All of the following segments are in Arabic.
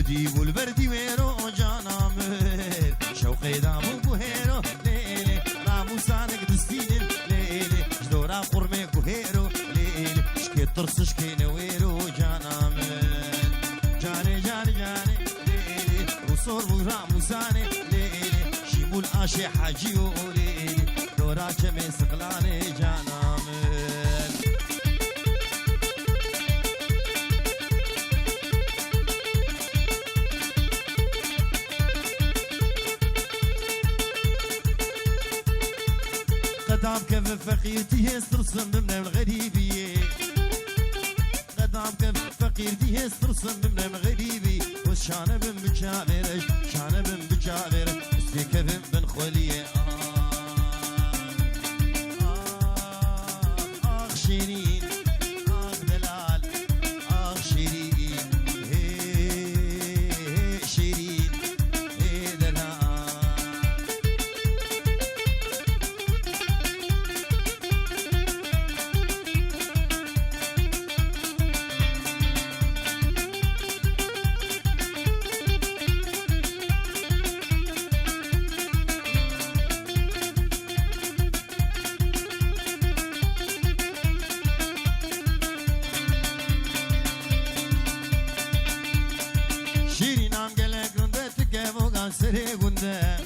ودي والبردي ويرو جانا مر شوقي دامو بوهيرو ليلي رامو سانك دستين ليلي جدورا قرمي بوهيرو ليلي شكي طرس شكي نويرو جانا مر جاني جاني جاني ليلي وصور ورامو ساني ليلي شيمول آشي حاجيو ليلي دورا كمي سقلاني جانا مر قدام كيف فقيرتي يسترسم من الغريبية قدام كيف فقيرتي يسترسم من الغريبي والشانة بن بجابرش شانة بن بجابر اسمي كيف بن خولية شيرين دلال شيرين شيرين دلال سري قنده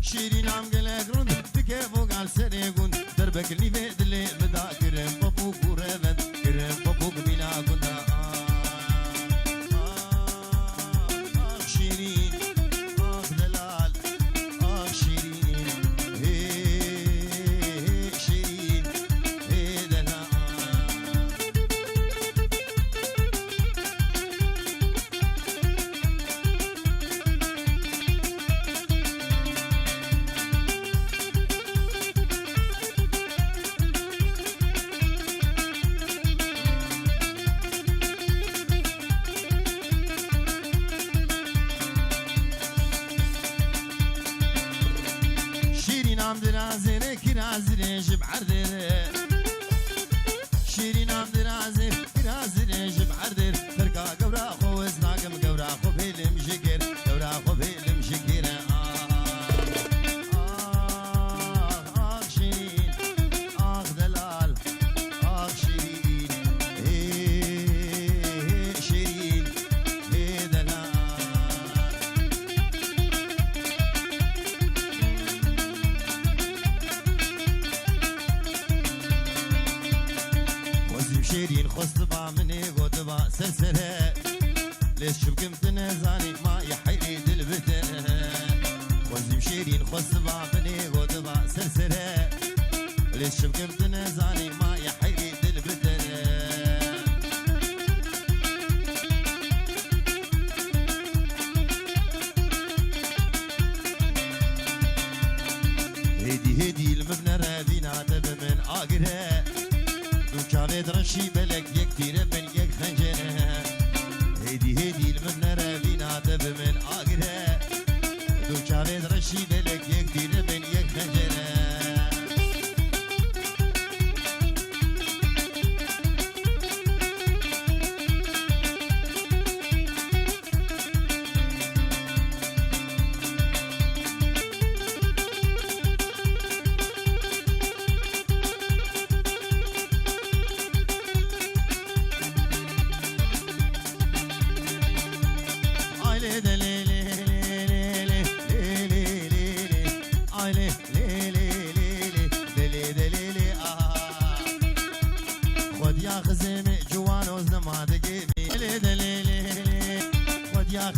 شيرين عم قلق رند تكيفو قال سري قند دربك اللي بيد اللي بدا كرم بابوك ورفد كرم بابوك بلا قنده شيرين دلال شيرين شيرين دلال عم درازيني كرازيني جب عرديني شيرين عم درازيني كرازيني جب عرديني فرقا قبرا خوز ناقم قبرا خو بيلم جكر قبرا خو بيلم جكر شيرين دلال شيرين شيرين دلال شيرين خصبا مني قدبا سلسلة ليش شبكم تنزاني ما يحيلي دلبته وزيم شيرين خصبا مني قدبا سلسلة ليش شبكم تنزاني ما يحيلي دلبته هدي المبنى رابينا تب من آقره كانت رشي بلك يك تيرة من يك خنجرة هدي المبنى رابينا تب من آقرة دو كانت رشي بلك يك تيرة من يك خنجرة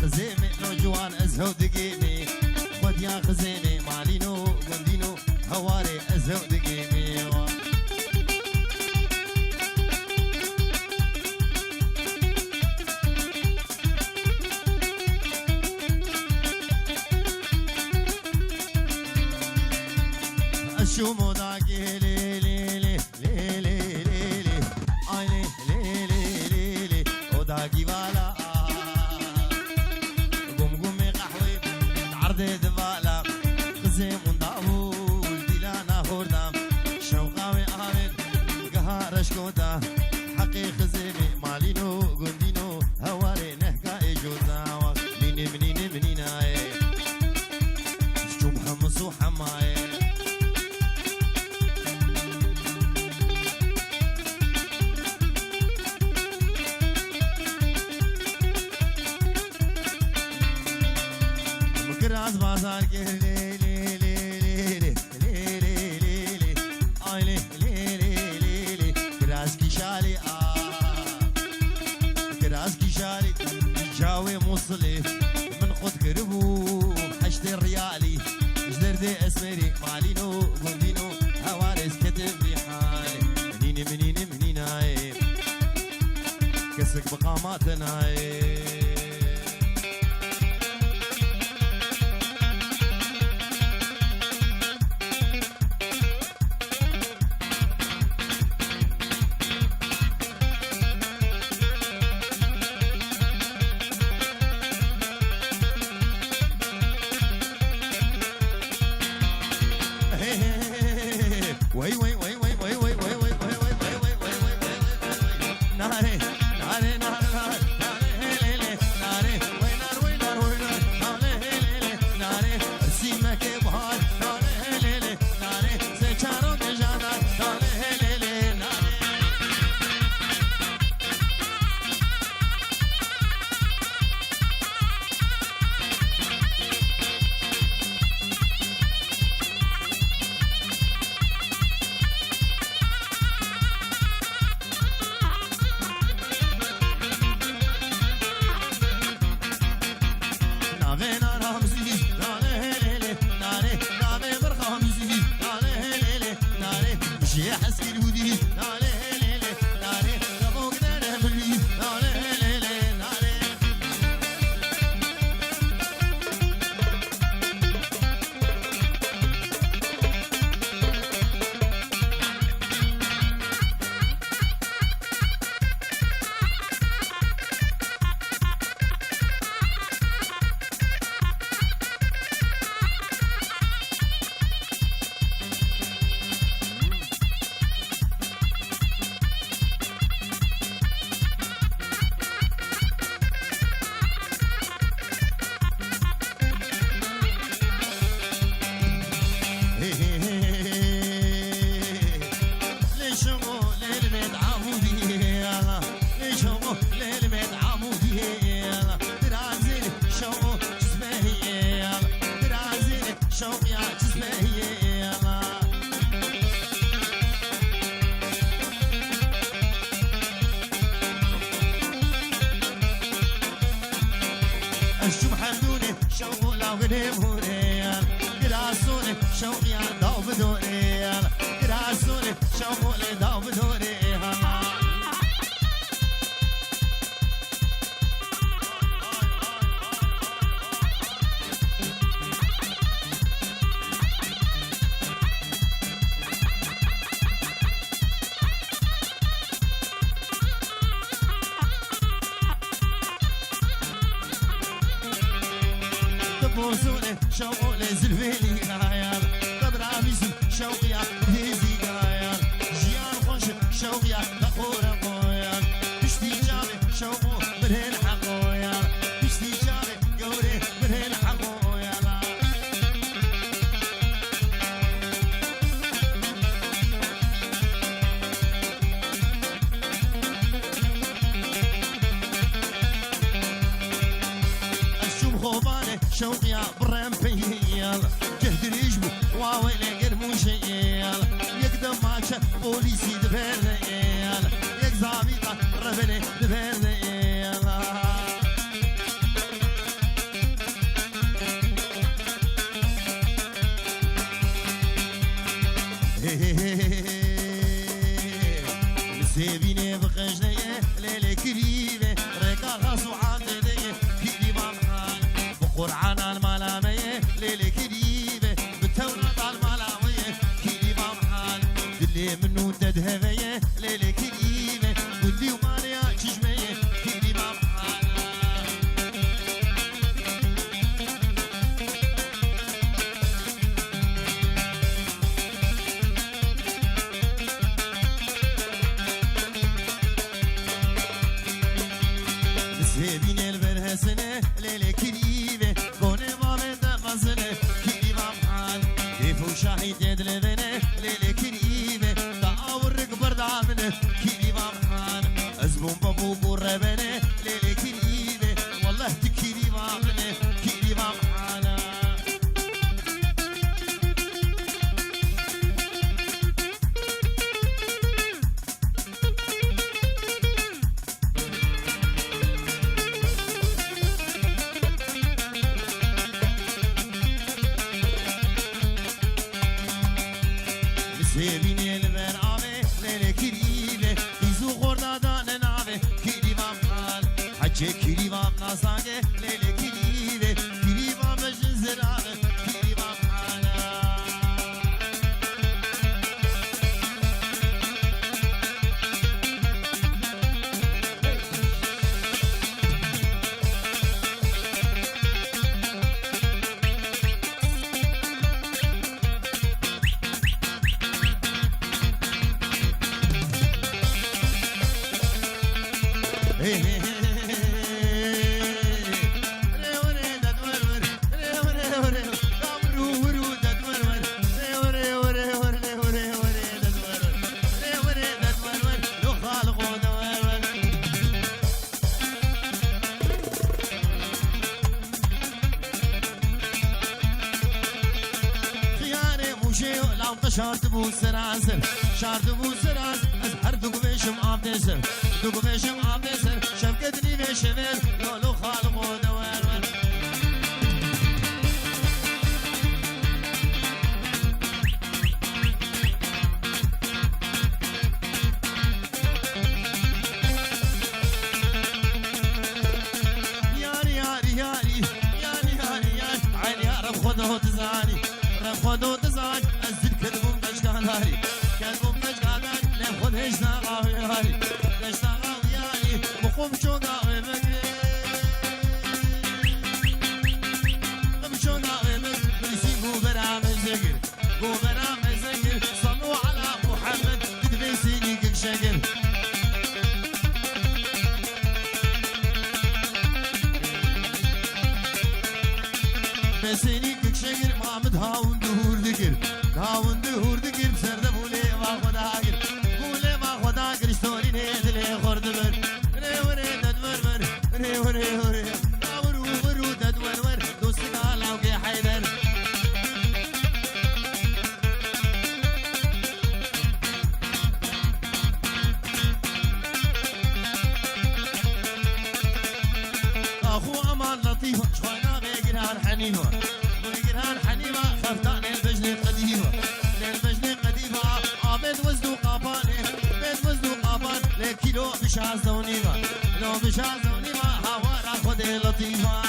خزيمي نوجوان ازهو دقيمي خد يا خزيمي مالينو قندينو هواري ازهو دقيمي الشومو داكي لي لي لي لي لي لي لي اي لي لي لي لي لي وداكي والا عرض دمالا خزيم ونداول ديلانا هوردام شوقاوي آمن قهارش كودا حقي خزيمي مالينو قندينو هواري نحكا اجو biraz bazar gel le le le le le le le le ay le le le le le biraz kişali biraz kişali جاوي مصلف من خد كربو حشد الريالي جدردي اسمري مالينو قندينو هوارس كتب ريحاني منيني منيني منيني عيب كسك بقاماتنا عيب وي وي وي وي وي وي وي وي وي وي وي وي وي وي ناري ناري ناري ناري ناري وي نار وي نار وي نار ناري سيمك بهار ناري ناري سيشارو كجانا ناري ناري يا حسكي الودي نالي ليلي نالي ربوك دانا بلي نالي ليلي نالي شوقنا ونموري قراسوني شوقي عندو بدوري قراسوني شوقي دو بدوري بوزوني شوقي زلفيني غاير قبر عميزم شوقي هيزي غاير جيان خوش شوقي بخورة غوير بشتي جابي شوقو برهن حقوير بشتي جابي قوري برهن حقوير الشوم خوباني شوقي برم بيال جهد اليجمو واويلي قرمو شيال يقدم ماتش بوليسي دبريال يك زابيطة ربني دبريال نسيبيني بقجني ليلي كريمة ريكا غاسو عندي كيري مامحان بقرعان الملامية ليلي كريمة بتولد الملاوية كيري مامحان دلي منو تدهبية ليلي كريمة قولي وماليا تجمية كيري مامحان نسيبيني البرهسنة ليلي كريمة كوني مامي دقزنة كيري مامحان كيفو شاهد يدلبنة ليلي كريمة دعاورك بردعمنة كيري مامحان أزبون بابو قربنة ليلي كريمة والله تكيري مامنة كيري مامحانا حجي كريمة ناساقي ليلي كريمة كريمة مجن زرانة كريمة معانا شارت بو سراسر شارت بو سراس از هر دو بشم آب دسر دو بشم آب دسر شفقتني بشمل لولو خالق و دوار ياري ياري ياري ياري ياري ياري عيني يا رب خذه تزاني رب خذه تزاني كذبوا مجداناري كذبوا مجداناري لخذ هجنا غاوي هاري هجنا غاوي هاري مقوم شو غاوي مجري قم شو غاوي مجري بلسي قوبرام الزقر قوبرام الزقر صلوا على محمد تدبسيني كل شقر بسيني كل شقر ما مدهاون دهور ذكر هاون دهور دقيم سرد بولي ما خداقر بولي ما خداقر اشتوري نيدلي خورد بر ري وري ددور بر ري وري وري داورو ورو ددور ور دوستي قالاو كي حيدر اخو امان لطيفة شوينا بيقران حنيفة بيقران حنيفة خفتاني البجني قديمة للبجني قديمة عابد وزنو قاباني بيت وزنو قابان لكيلو بشاز دونيمة لو بشاز دونيمة هوارا خدي لطيفة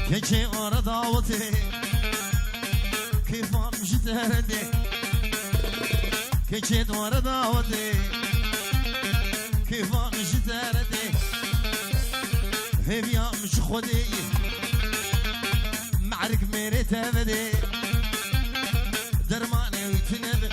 كيشي ورا دعوتي كيف ما مشيت هردي كيشي ورا دعوتي كيف ما مشيت هردي هيم يا مش خدي معرك ميري تبدي درماني ويتنبي